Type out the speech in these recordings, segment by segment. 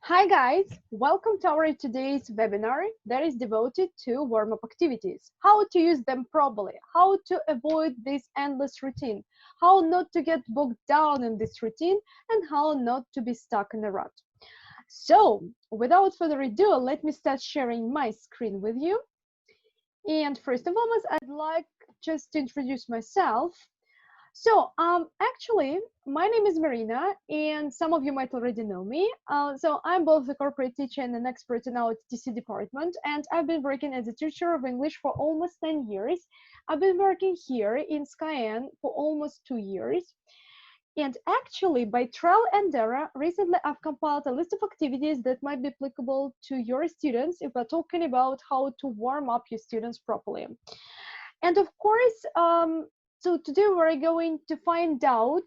Hi guys, welcome to our today's webinar that is devoted to warm-up activities, how to use them properly, how to avoid this endless routine, how not to get bogged down in this routine, and how not to be stuck in a rut. So, without further ado, let me start sharing my screen with you. And first and foremost, I'd like just to introduce myself. Actually, my name is Marina, and some of you might already know me. I'm both a corporate teacher and an expert in our TC department, and I've been working as a teacher of English for almost 10 years. I've been working here in Skyen for almost 2 years. And actually, by trial and error, recently I've compiled a list of activities that might be applicable to your students if we're talking about how to warm up your students properly. And of course, so today we're going to find out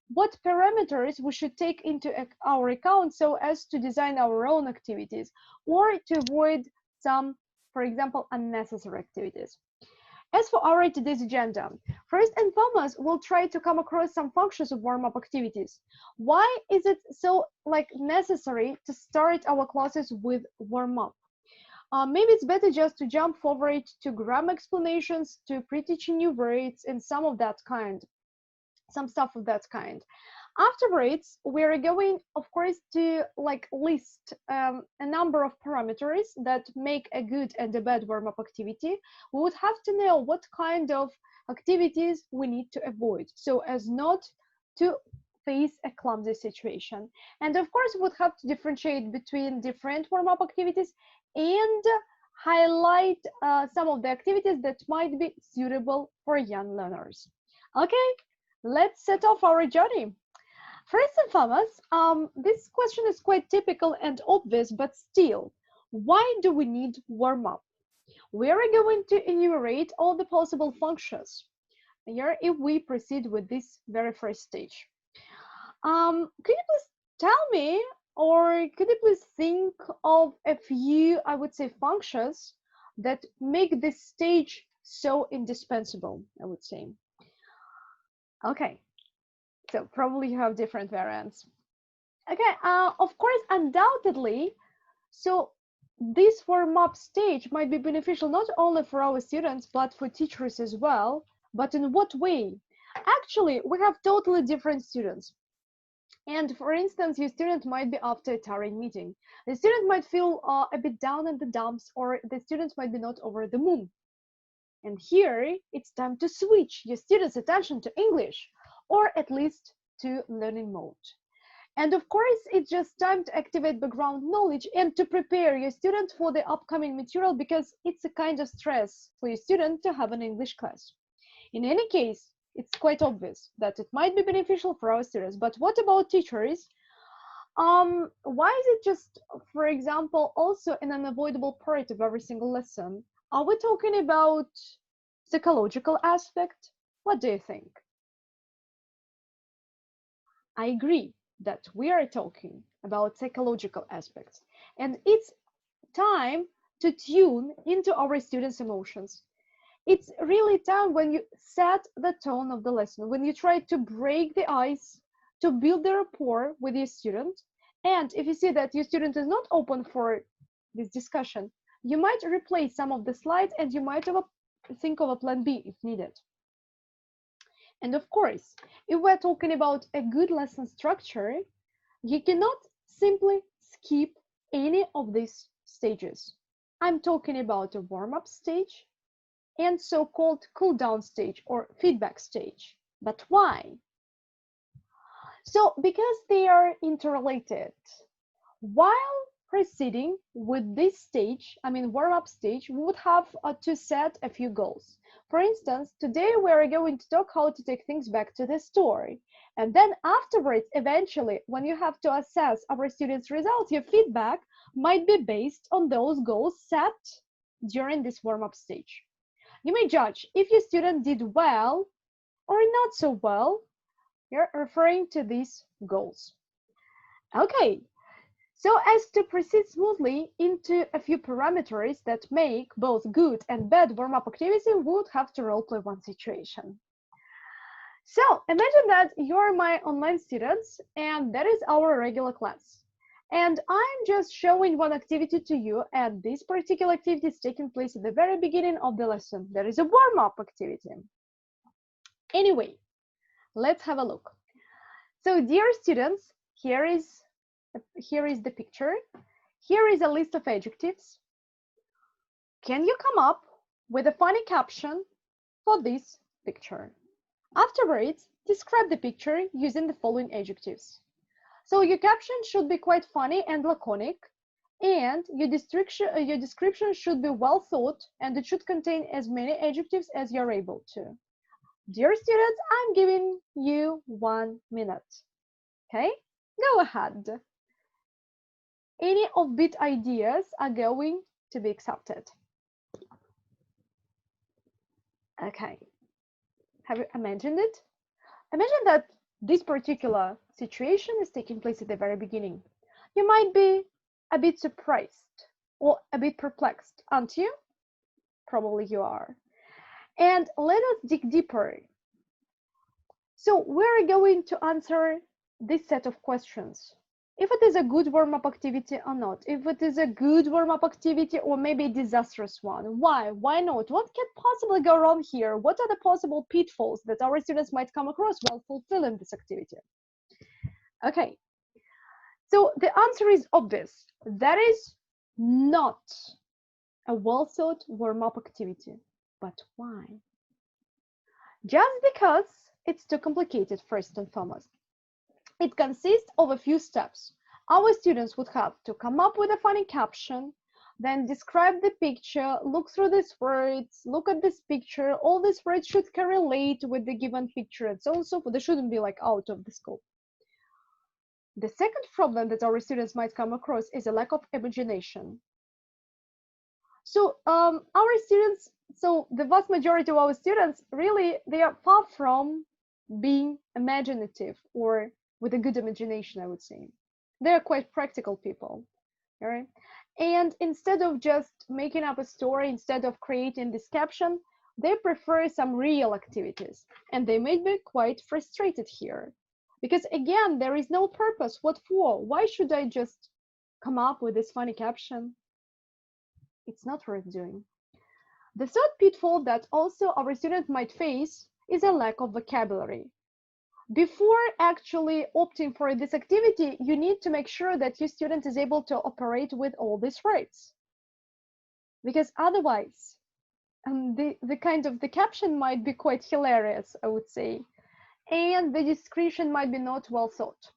what parameters we should take into our account so as to design our own activities or to avoid some, for example, unnecessary activities. As for our today's agenda, first and foremost, we'll try to come across some functions of warm-up activities. Why is it so necessary to start our classes with warm-up? Maybe it's better just to jump forward to grammar explanations, to pre-teaching new words, and some stuff of that kind. Afterwards, we're going, of course, to list a number of parameters that make a good and a bad warm-up activity. We would have to know what kind of activities we need to avoid so as not to face a clumsy situation. And of course, we would have to differentiate between different warm-up activities and highlight some of the activities that might be suitable for young learners. Okay, let's set off our journey. First and foremost, this question is quite typical and obvious, but still, why do we need warm-up? We are going to enumerate all the possible functions here if we proceed with this very first stage. Could you please tell me, or could you please think of a few, I would say, functions that make this stage so indispensable, I would say. Okay, so probably you have different variants. Okay, of course, undoubtedly, so this warm-up stage might be beneficial not only for our students, but for teachers as well. But in what way? Actually, we have totally different students. And for instance, your student might be after a tiring meeting. The student might feel a bit down in the dumps, or the students might be not over the moon. And here, it's time to switch your students' attention to English, or at least to learning mode. And of course, it's just time to activate background knowledge and to prepare your student for the upcoming material because it's a kind of stress for your student to have an English class. In any case, it's quite obvious that it might be beneficial for our students, but what about teachers? Why is it just, for example, also an unavoidable part of every single lesson? Are we talking about psychological aspect? What do you think? I agree that we are talking about psychological aspects, and it's time to tune into our students' emotions. It's really time when you set the tone of the lesson, when you try to break the ice, to build the rapport with your student. And if you see that your student is not open for this discussion, you might replace some of the slides and you might think of a plan B if needed. And of course, if we're talking about a good lesson structure, you cannot simply skip any of these stages. I'm talking about a warm-up stage and so-called cool-down stage or feedback stage. But why? So, because they are interrelated. While proceeding with this stage, warm-up stage, we would have to set a few goals. For instance, today we are going to talk how to take things back to the story. And then afterwards, eventually, when you have to assess our students' results, your feedback might be based on those goals set during this warm-up stage. You may judge if your student did well or not so well. You're referring to these goals. Okay, so as to proceed smoothly into a few parameters that make both good and bad warm-up activity, we would have to role-play one situation. So imagine that you're my online students and that is our regular class. And I'm just showing one activity to you, and this particular activity is taking place at the very beginning of the lesson. There is a warm-up activity. Anyway, let's have a look. So dear students, here is the picture. Here is a list of adjectives. Can you come up with a funny caption for this picture? Afterwards, describe the picture using the following adjectives. So your caption should be quite funny and laconic, and your description should be well thought, and it should contain as many adjectives as you're able to. Dear students, I'm giving you 1 minute. Okay, go ahead. Any offbeat ideas are going to be accepted. Okay, have you imagined it? Imagine that this particular situation is taking place at the very beginning. You might be a bit surprised or a bit perplexed, aren't you? Probably you are. And let us dig deeper. So we're going to answer this set of questions. If it is a good warm-up activity or not, if it is a good warm-up activity or maybe a disastrous one, why not, what can possibly go wrong here, what are the possible pitfalls that our students might come across while fulfilling this activity. Okay, so the answer is obvious. That is not a well-thought warm-up activity. But why? Just because it's too complicated, first and foremost. It consists of a few steps. Our students would have to come up with a funny caption, then describe the picture, look through these words, look at this picture. All these words should correlate with the given picture and so on and so forth. They shouldn't be like out of the scope. The second problem that our students might come across is a lack of imagination. So the vast majority of our students, really, they are far from being imaginative or with a good imagination, I would say. They're quite practical people, all right? And instead of just making up a story, instead of creating this caption, they prefer some real activities. And they may be quite frustrated here. Because again, there is no purpose. What for? Why should I just come up with this funny caption? It's not worth doing. The third pitfall that also our students might face is a lack of vocabulary. Before actually opting for this activity, you need to make sure that your student is able to operate with all these words. Because otherwise, the caption might be quite hilarious, I would say, and the description might be not well thought.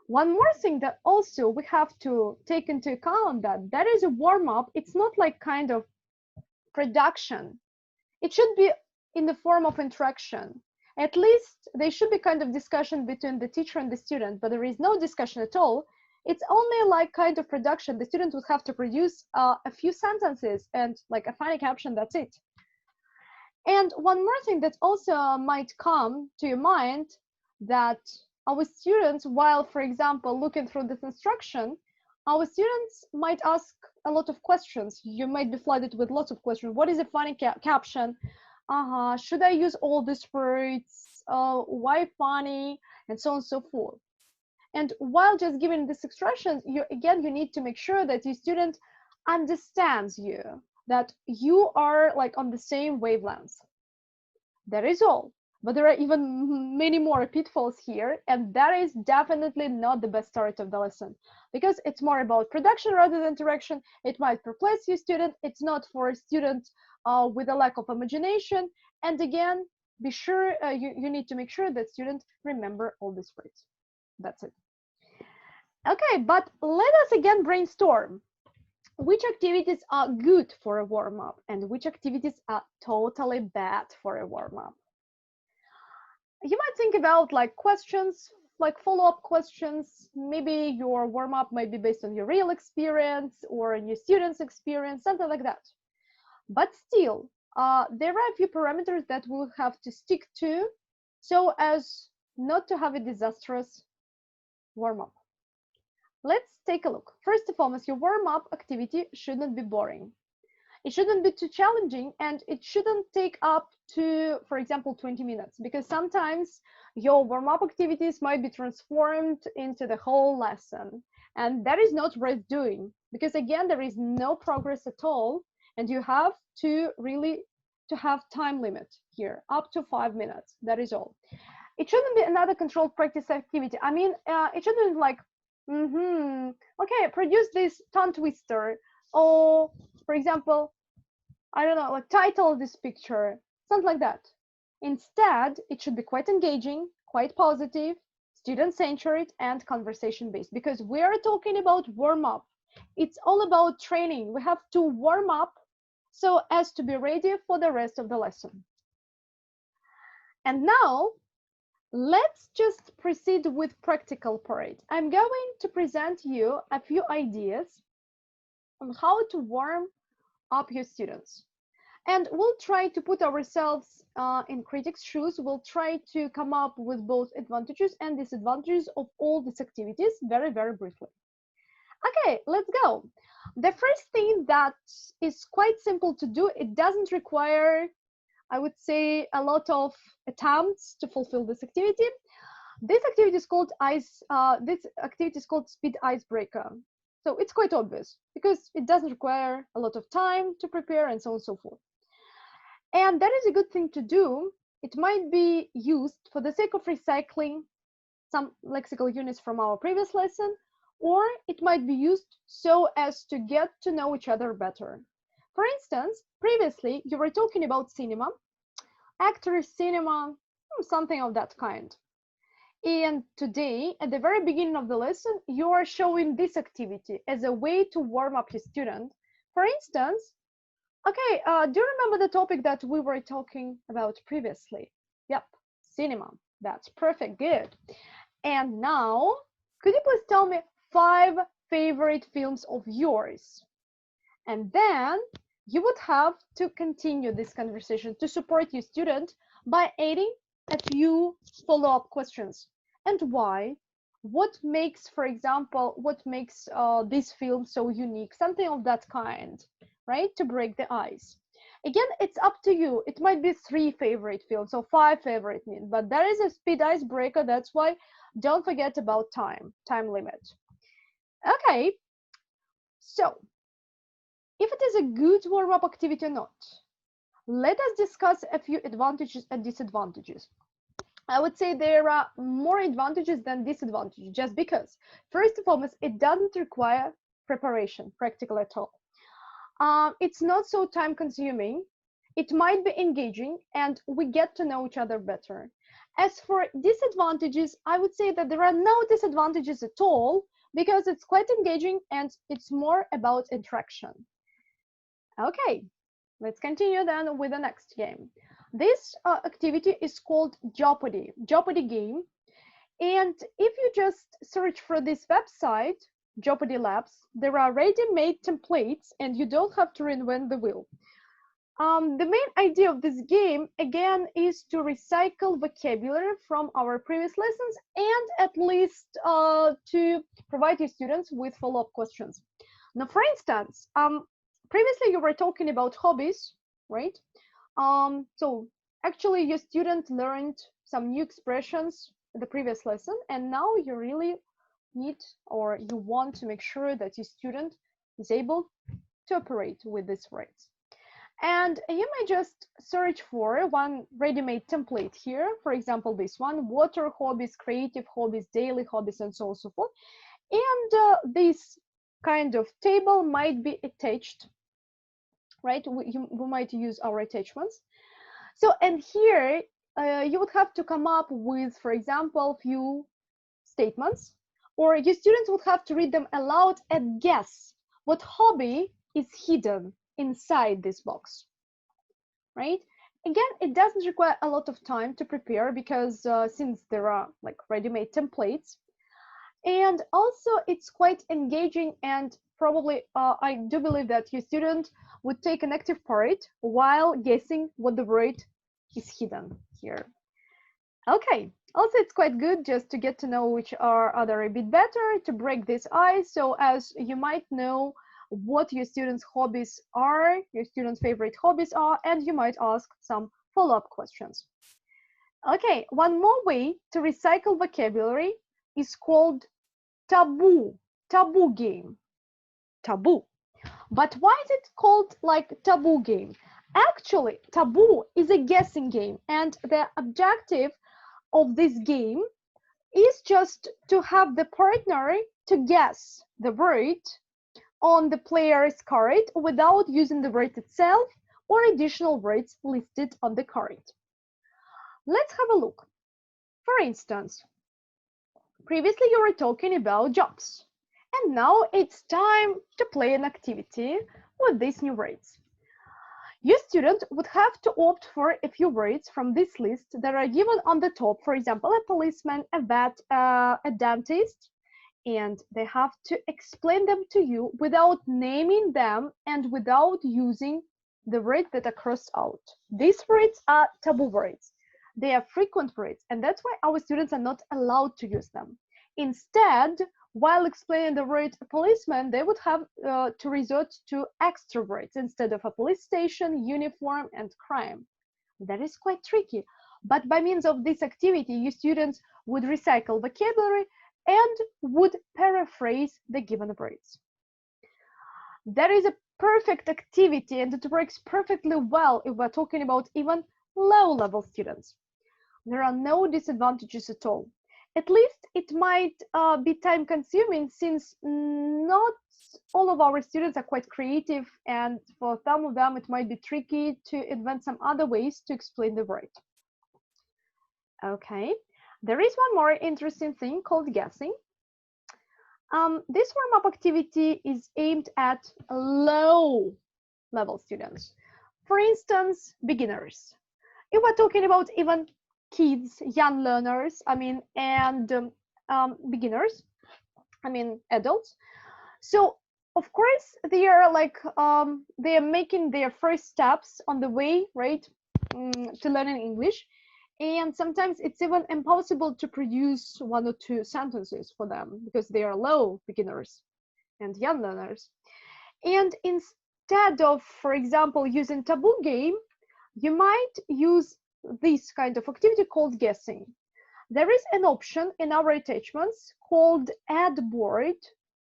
One more thing that also we have to take into account that is a warm-up. It's not like kind of production. It should be in the form of interaction. At least there should be kind of discussion between the teacher and the student, but there is no discussion at all. It's only like kind of production. The student would have to produce a few sentences and like a funny caption, that's it. And one more thing that also might come to your mind, that our students, while, for example, looking through this instruction, our students might ask a lot of questions. You might be flooded with lots of questions. What is a funny caption? Should I use all these words? Why funny? And so on and so forth. And while just giving these instructions, you need to make sure that your student understands you, that you are like on the same wavelength. That is all. But there are even many more pitfalls here, and that is definitely not the best start of the lesson, because it's more about production rather than interaction. It might perplex your student. It's not for a student with a lack of imagination. And again, be sure you need to make sure that students remember all these words. That's it. Okay, but let us again brainstorm. Which activities are good for a warm-up and which activities are totally bad for a warm-up? You might think about like questions, like follow-up questions. Maybe your warm-up might be based on your real experience or your student's experience, something like that. But still, there are a few parameters that we'll have to stick to so as not to have a disastrous warm-up. Let's take a look. First and foremost, your warm-up activity shouldn't be boring. It shouldn't be too challenging, and it shouldn't take up to, for example, 20 minutes, because sometimes your warm-up activities might be transformed into the whole lesson. And that is not worth doing, because again, there is no progress at all, and you have to really to have time limit here, up to 5 minutes. That is all. It shouldn't be another controlled practice activity. I mean, it shouldn't be like, okay, produce this tongue twister, or for example, I don't know, like title this picture, something like that. Instead, it should be quite engaging, quite positive, student-centered, and conversation-based, because we are talking about warm-up. It's all about training. We have to warm up so as to be ready for the rest of the lesson. And now, let's just proceed with practical part. I'm going to present you a few ideas on how to warm up your students. And we'll try to put ourselves in critics' shoes. We'll try to come up with both advantages and disadvantages of all these activities very, very briefly. Okay, let's go. The first thing that is quite simple to do, it doesn't require, I would say, a lot of attempts to fulfill this activity. This activity is called speed icebreaker. So it's quite obvious because it doesn't require a lot of time to prepare and so on and so forth. And that is a good thing to do. It might be used for the sake of recycling some lexical units from our previous lesson, or it might be used so as to get to know each other better. For instance, previously you were talking about cinema, actors, cinema, something of that kind. And today, at the very beginning of the lesson, you are showing this activity as a way to warm up your student. For instance, okay, do you remember the topic that we were talking about previously? Yep, cinema. That's perfect, good. And now, could you please tell me 5 favorite films of yours? And then you would have to continue this conversation to support your student by adding a few follow-up questions. And why? What makes, for example, what makes this film so unique? Something of that kind, right? To break the ice. Again, it's up to you. It might be 3 favorite films or 5 favorite films, but there is a speed icebreaker. That's why don't forget about time limit. Okay, so if it is a good warm-up activity or not, let us discuss a few advantages and disadvantages. I would say there are more advantages than disadvantages, just because, first and foremost, it doesn't require preparation, practical at all. It's not so time-consuming. It might be engaging, and we get to know each other better. As for disadvantages, I would say that there are no disadvantages at all, because it's quite engaging and it's more about interaction. Okay, let's continue then with the next game. This activity is called Jeopardy game. And if you just search for this website, Jeopardy Labs, there are ready-made templates and you don't have to reinvent the wheel. The main idea of this game, again, is to recycle vocabulary from our previous lessons and at least to provide your students with follow-up questions. Now, for instance, previously you were talking about hobbies, right? So actually your student learned some new expressions in the previous lesson, and now you really need, or you want to make sure that your student is able to operate with these words. And you may just search for one ready-made template here, for example, this one, water hobbies, creative hobbies, daily hobbies, and so on and so forth. And this kind of table might be attached, right? We might use our attachments. So, and here you would have to come up with, for example, few statements, or your students would have to read them aloud and guess what hobby is hidden inside this box, right? Again, it doesn't require a lot of time to prepare because since there are like ready-made templates, and also it's quite engaging, and probably I do believe that your student would take an active part while guessing what the word is hidden here. Okay, also it's quite good just to get to know each other a bit better, to break this ice. So as you might know, what your students' hobbies are, your students' favorite hobbies are, and you might ask some follow-up questions. Okay, one more way to recycle vocabulary is called taboo game. Taboo. But why is it called like taboo game? Actually, taboo is a guessing game, and the objective of this game is just to have the partner to guess the word on the player's card without using the word itself or additional words listed on the card. Let's have a look. For instance, previously you were talking about jobs, and now it's time to play an activity with these new words. Your student would have to opt for a few words from this list that are given on the top, for example, a policeman, a vet, a dentist, and they have to explain them to you without naming them and without using the words that are crossed out. These words are taboo words. They are frequent words, and that's why our students are not allowed to use them. Instead, while explaining the word policeman, they would have to resort to extra words instead of a police station, uniform, and crime. That is quite tricky, but by means of this activity, your students would recycle vocabulary and would paraphrase the given words. That is a perfect activity, and it works perfectly well if we're talking about even low-level students. There are no disadvantages at all. At least it might be time consuming, since not all of our students are quite creative, and for some of them it might be tricky to invent some other ways to explain the word. Okay, there is one more interesting thing called guessing. This warm-up activity is aimed at low-level students. For instance, beginners. If we're talking about even kids, young learners, and beginners, adults. So of course they are they are making their first steps on the way, right, to learning English, and sometimes it's even impossible to produce one or two sentences for them because they are low beginners and young learners. And instead of, for example, using taboo game, you might use this kind of activity called guessing. There is an option in our attachments called add board.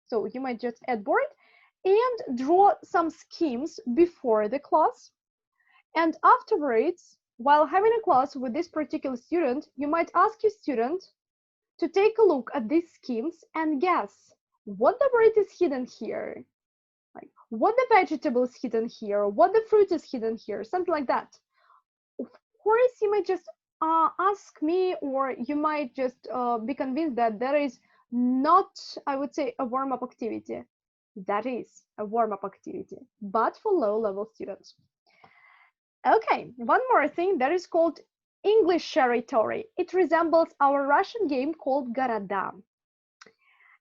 So you might just add board and draw some schemes before the class. And afterwards, while having a class with this particular student, you might ask your student to take a look at these schemes and guess what the word is hidden here, like what the vegetable is hidden here, what the fruit is hidden here, something like that. Of course, you might just ask me, or you might just be convinced that that is not, I would say, a warm-up activity. That is a warm-up activity, but for low-level students. Okay, one more thing that is called English territory. It resembles our Russian game called Goroda.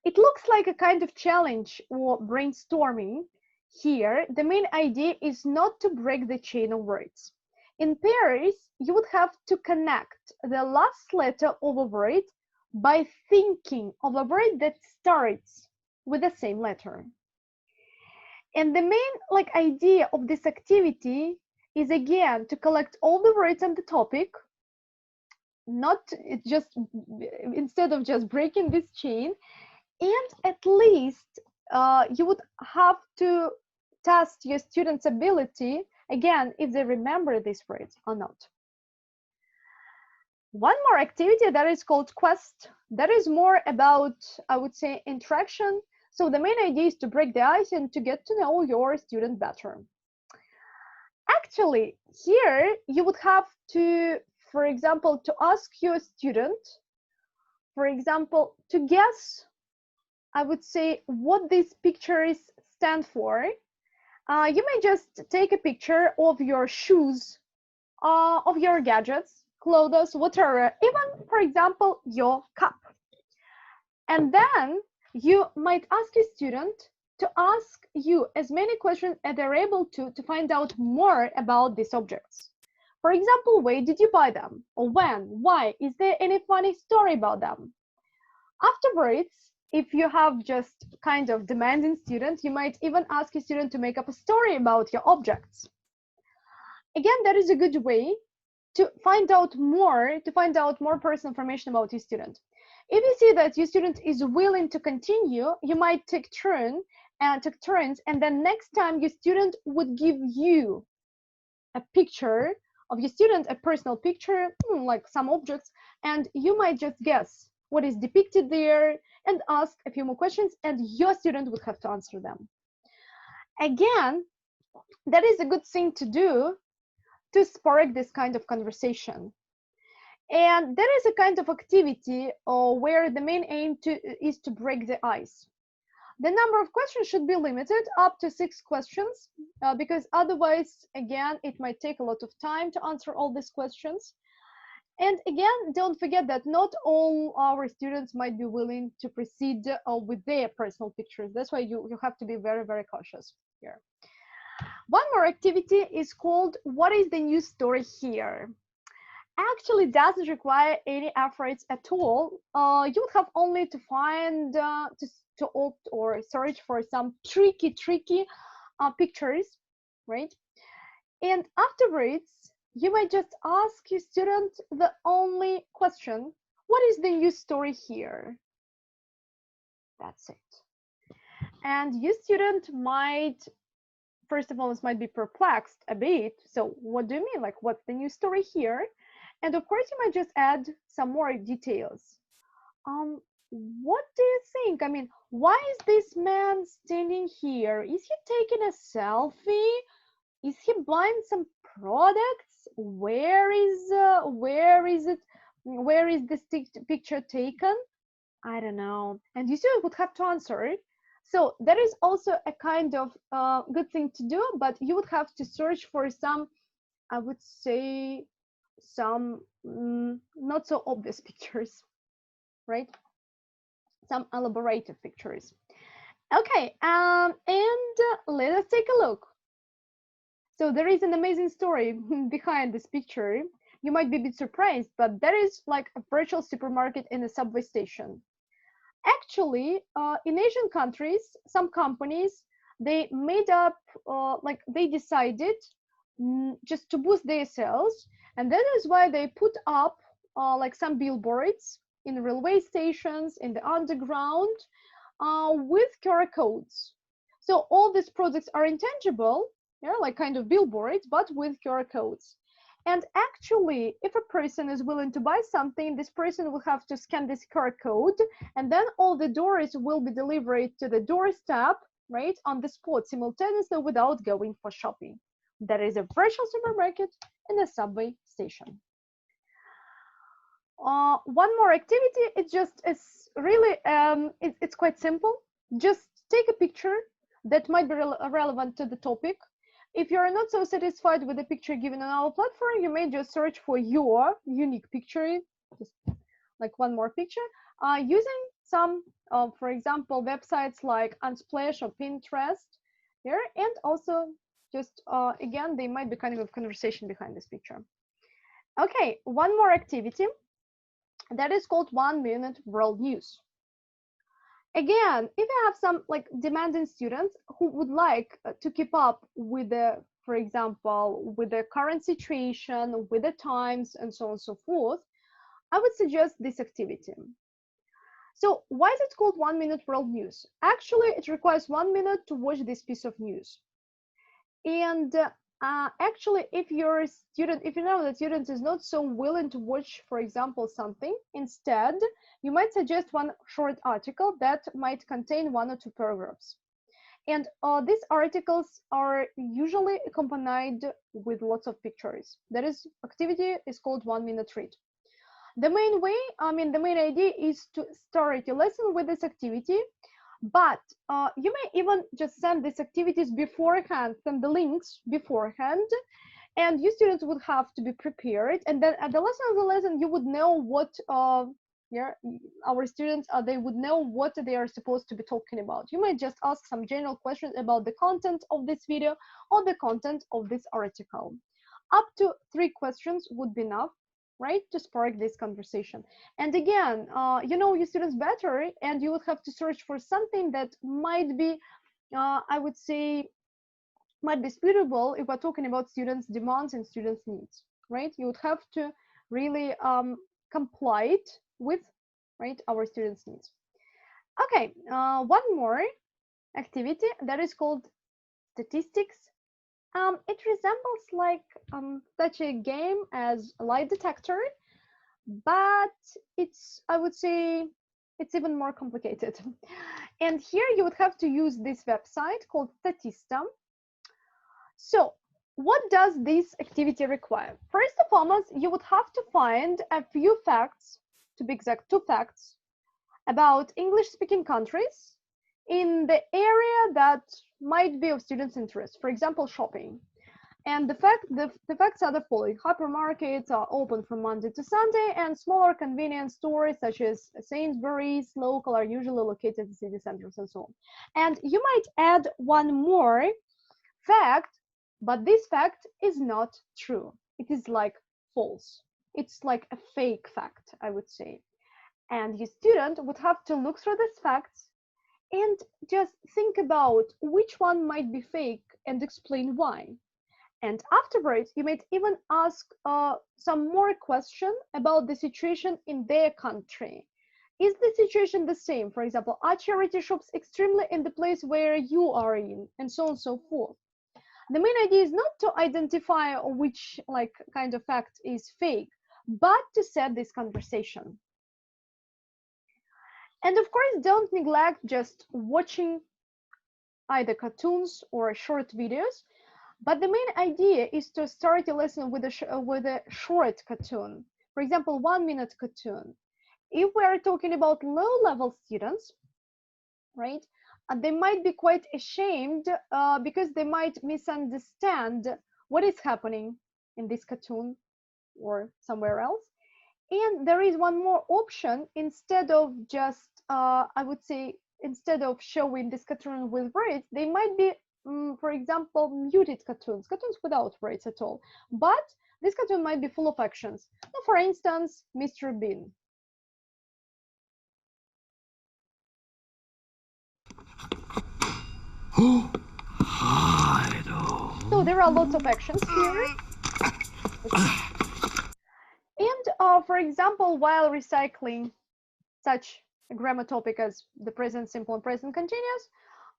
It looks like a kind of challenge or brainstorming. Here, the main idea is not to break the chain of words. In pairs, you would have to connect the last letter of a word by thinking of a word that starts with the same letter. And the main idea of this activity is, again, to collect all the words on the topic, instead of just breaking this chain, and at least you would have to test your students' ability, again, if they remember these words or not. One more activity that is called Quest, that is more about, I would say, interaction. So the main idea is to break the ice and to get to know your student better. Actually, here you would have to, for example, to ask your student, for example, to guess, I would say, what these pictures stand for. You may just take a picture of your shoes, of your gadgets, clothes, whatever, even, for example, your cup. And then you might ask your student to ask you as many questions as they're able to find out more about these objects. For example, where did you buy them? Or when? Why? Is there any funny story about them? Afterwards, if you have just kind of demanding student, you might even ask your student to make up a story about your objects. Again, that is a good way to find out more personal information about your student. If you see that your student is willing to continue, you might take turns, and then next time your student would give you a picture of your student, a personal picture, like some objects, and you might just guess what is depicted there and ask a few more questions, and your student would have to answer them. Again, that is a good thing to do to spark this kind of conversation. And there is a kind of activity where the main aim is to break the ice. The number of questions should be limited up to 6 questions, because otherwise, again, it might take a lot of time to answer all these questions. And again, don't forget that not all our students might be willing to proceed with their personal pictures. That's why you have to be very, very cautious here. One more activity is called "What is the news story here?" Actually doesn't require any efforts at all. You would have only to find to opt or search for some tricky pictures, right? And afterwards, you might just ask your student the only question: what is the news story here? That's it. And your student might, first of all, this might be perplexed a bit. So what do you mean? Like, what's the news story here? And of course, you might just add some more details. What do you think? I mean, why is this man standing here? Is he taking a selfie? Is he buying some products? Where is it? Where is this picture taken? I don't know. And you still would have to answer it. So that is also a kind of good thing to do, but you would have to search for some, I would say, some not so obvious pictures, right? Some elaborated pictures. Okay, and let us take a look. So there is an amazing story behind this picture. You might be a bit surprised, but there is like a virtual supermarket in a subway station. Actually, in Asian countries, some companies, they made up, like they decided just to boost their sales, and that is why they put up like some billboards in railway stations, in the underground, with QR codes. So all these products are intangible, yeah, like kind of billboards, but with QR codes. And actually, if a person is willing to buy something, this person will have to scan this QR code, and then all the doors will be delivered to the doorstep, right, on the spot simultaneously without going for shopping. That is a virtual supermarket in a subway station. One more activity, it's really, it's quite simple. Just take a picture that might be relevant to the topic. If you're not so satisfied with the picture given on our platform, you may just search for your unique picture, just like one more picture, using some, for example, websites like Unsplash or Pinterest here, and also just, again, they might be kind of a conversation behind this picture. Okay, one more activity that is called 1 minute world news. Again, if you have some like demanding students who would like to keep up with the, for example, with the current situation, with the times, and so on and so forth, I would suggest this activity. So why is it called 1 minute world news? Actually, it requires 1 minute to watch this piece of news. And actually, if your student, if you know that student is not so willing to watch, for example, something, instead, you might suggest one short article that might contain 1 or 2 paragraphs. And these articles are usually accompanied with lots of pictures. That is, activity is called 1 minute read. The main way, the main idea is to start your lesson with this activity, but you may even just send these activities beforehand, send the links beforehand, and you students would have to be prepared. And then at the lesson, you would know what our students, they would know what they are supposed to be talking about. You might just ask some general questions about the content of this video or the content of this article. Up to 3 questions would be enough. right, to spark this conversation. And again, you know your students better, and you would have to search for something that might be, I would say, might be suitable if we're talking about students' demands and students' needs, right? You would have to really comply it with, right, our students' needs. Okay, one more activity that is called statistics. It resembles like such a game as a lie detector, but it's, I would say, it's even more complicated. And here you would have to use this website called Statista. So what does this activity require? First and foremost, you would have to find a few facts, to be exact, 2 facts about English-speaking countries in the area that might be of students' interest. For example, shopping. And the facts are the following. Hypermarkets are open from Monday to Sunday, and smaller convenience stores such as Sainsbury's local are usually located in city centers and so on. And you might add one more fact, but this fact is not true. It is like false. It's like a fake fact, I would say. And your student would have to look through these facts and just think about which one might be fake and explain why. And afterwards, you might even ask some more questions about the situation in their country. Is the situation the same? For example, are charity shops extremely in the place where you are in, and so on and so forth. The main idea is not to identify which like kind of fact is fake, but to set this conversation. And of course, don't neglect just watching either cartoons or short videos. But the main idea is to start a lesson with a short cartoon. For example, 1-minute cartoon. If we are talking about low-level students, right, they might be quite ashamed because they might misunderstand what is happening in this cartoon or somewhere else. And there is one more option. Instead of just, I would say, instead of showing this cartoon with words, they might be, for example, muted cartoons without words at all. But this cartoon might be full of actions. Now, for instance, Mr. Bean. So there are lots of actions here. And for example, while recycling such a grammar topic as the present simple and present continuous,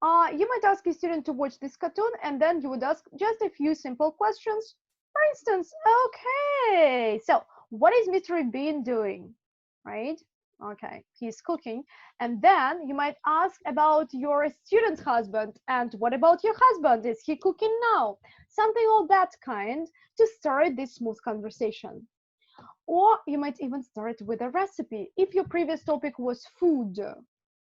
you might ask a student to watch this cartoon, and then you would ask just a few simple questions. For instance, okay, so what is Mr. Bean doing, right? Okay, he's cooking. And then you might ask about your student's husband, and what about your husband? Is he cooking now? Something of that kind to start this smooth conversation. Or you might even start with a recipe. If your previous topic was food,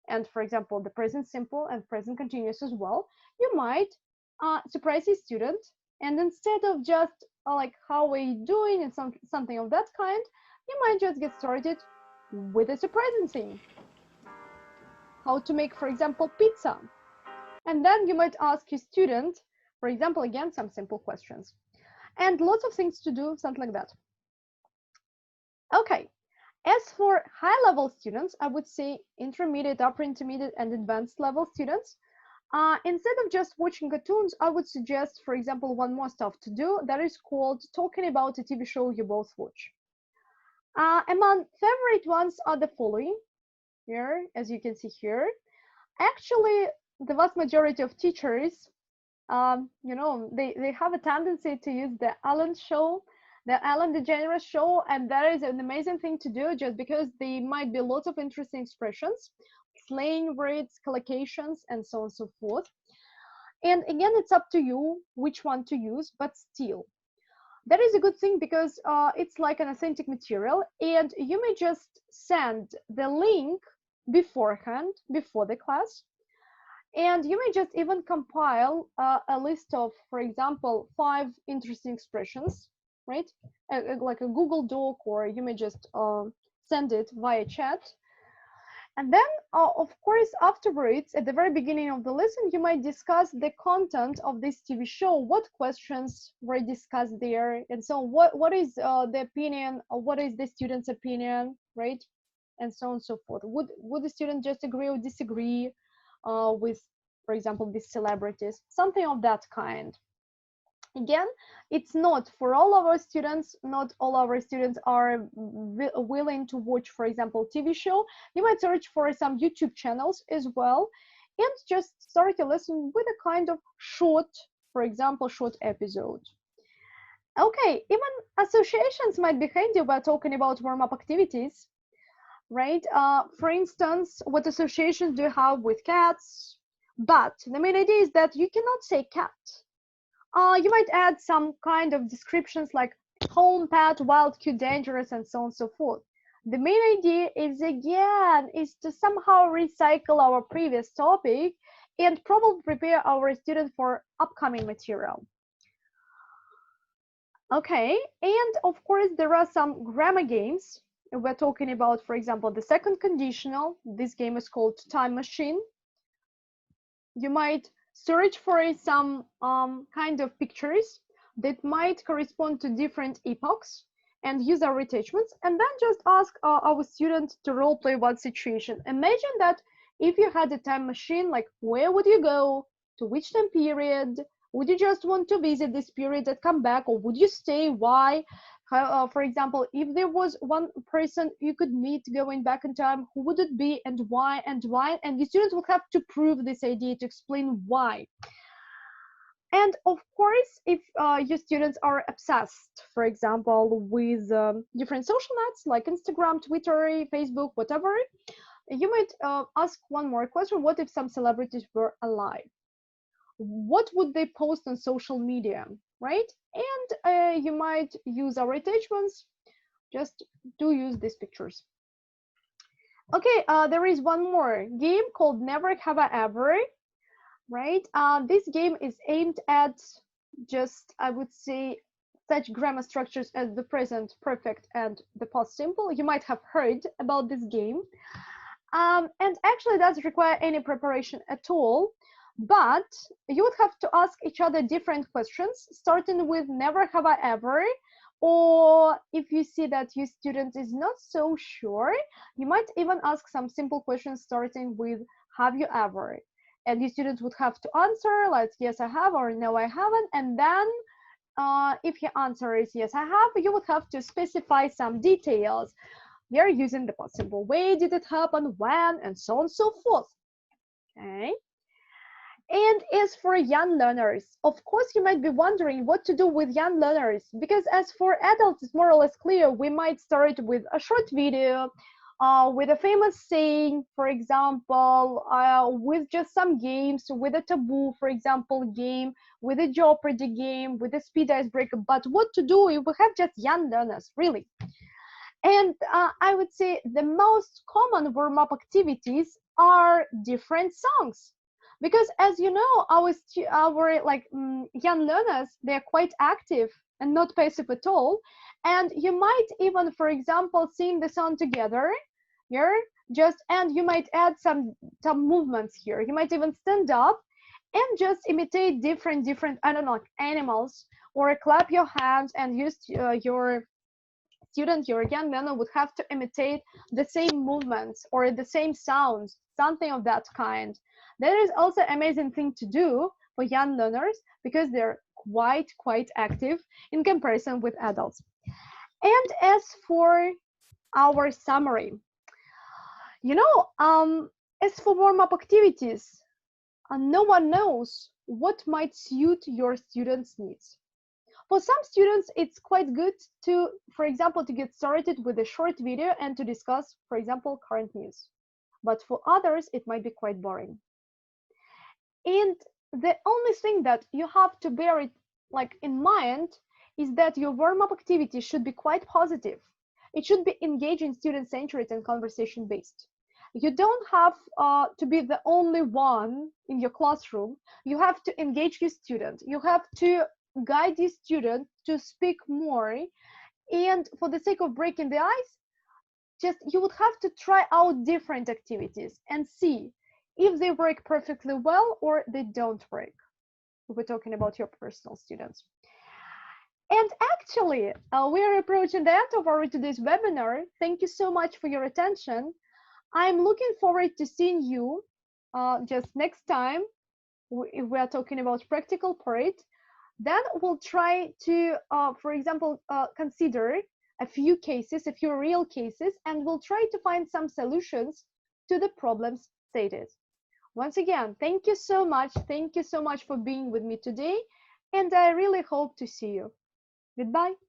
and for example, the present simple and present continuous as well, you might surprise your student. And instead of just like, how are you doing, and something of that kind, you might just get started with a surprising thing. How to make, for example, pizza. And then you might ask your student, for example, again, some simple questions. And lots of things to do, something like that. Okay, as for high-level students, I would say intermediate, upper intermediate, and advanced level students. Instead of just watching cartoons, I would suggest, for example, one more stuff to do that is called talking about a TV show you both watch. Among favorite ones are the following, here, as you can see here. Actually, the vast majority of teachers, you know, they have a tendency to use the Ellen show, the Ellen DeGeneres show, and that is an amazing thing to do just because there might be lots of interesting expressions, slang words, collocations, and so on and so forth. And again, it's up to you which one to use, but still, that is a good thing because it's like an authentic material, and you may just send the link beforehand, before the class, and you may just even compile a list of, for example, 5 interesting expressions, right? Like a Google Doc, or you may just send it via chat. And then, of course, afterwards, at the very beginning of the lesson, you might discuss the content of this TV show, what questions were discussed there, and so on. What is the opinion, or what is the student's opinion, right? And so on and so forth. Would the student just agree or disagree with, for example, these celebrities? Something of that kind. Again, it's not for all of our students. Not all our students are willing to watch, for example, TV show. You might search for some YouTube channels as well, and just start a lesson with a kind of short, for example, short episode. Okay, even associations might be handy while talking about warm-up activities, right? For instance, what associations do you have with cats? But the main idea is that you cannot say cat. You might add some kind of descriptions like home, pet, wild, cute, dangerous, and so on and so forth. The main idea is, again, is to somehow recycle our previous topic and probably prepare our student for upcoming material. Okay, and of course there are some grammar games. We're talking about, for example, the second conditional. This game is called Time Machine. You might search for some kind of pictures that might correspond to different epochs and use our attachments, and then just ask our student to role play one situation. Imagine that if you had a time machine, like where would you go, to which time period, would you just want to visit this period and come back, or would you stay, why? For example, if there was one person you could meet going back in time, who would it be and why and why? And the students will have to prove this idea, to explain why. And of course, if your students are obsessed, for example, with different social nets like Instagram, Twitter, Facebook, whatever, you might ask one more question. What if some celebrities were alive? What would they post on social media, right? And you might use our attachments. Just do use these pictures. Okay, there is one more game called Never Have I Ever, right? This game is aimed at just, I would say, such grammar structures as the present perfect and the past simple. You might have heard about this game. And actually doesn't require any preparation at all. But you would have to ask each other different questions, starting with never have I ever, or if you see that your student is not so sure, you might even ask some simple questions starting with have you ever, and your student would have to answer like yes I have or no I haven't, and then if your answer is yes I have, you would have to specify some details. You're using the possible way did it happen, when, and so on and so forth. Okay. And as for young learners, of course, you might be wondering what to do with young learners, because as for adults, it's more or less clear. We might start with a short video, with a famous saying, for example, with just some games, with a taboo, for example, game, with a Jeopardy game, with a speed icebreaker. But what to do if we have just young learners, really? And I would say the most common warm-up activities are different songs, because as you know, our young learners, they're quite active and not passive at all. And you might even, for example, sing the song together here, and you might add some movements here. You might even stand up and just imitate different I don't know, like animals, or clap your hands and use your student, your young learner would have to imitate the same movements or the same sounds, something of that kind. That is also an amazing thing to do for young learners because they're quite active in comparison with adults. And as for our summary, you know, as for warm-up activities, no one knows what might suit your students' needs. For some students, it's quite good to, for example, to get started with a short video and to discuss, for example, current news. But for others, it might be quite boring. And the only thing that you have to bear it in mind is that your warm-up activity should be quite positive. It should be engaging, student-centered, and conversation-based. You don't have to be the only one in your classroom. You have to engage your student. You have to guide the student to speak more, and for the sake of breaking the ice, just you would have to try out different activities and see if they work perfectly well or they don't work. We're talking about your personal students. And actually, we are approaching the end of our today's webinar. Thank you so much for your attention. I'm looking forward to seeing you just next time. If we are talking about practical part, then we'll try to, for example, consider a few cases, a few real cases, and we'll try to find some solutions to the problems stated. Once again, thank you so much. Thank you so much for being with me today, and I really hope to see you. Goodbye.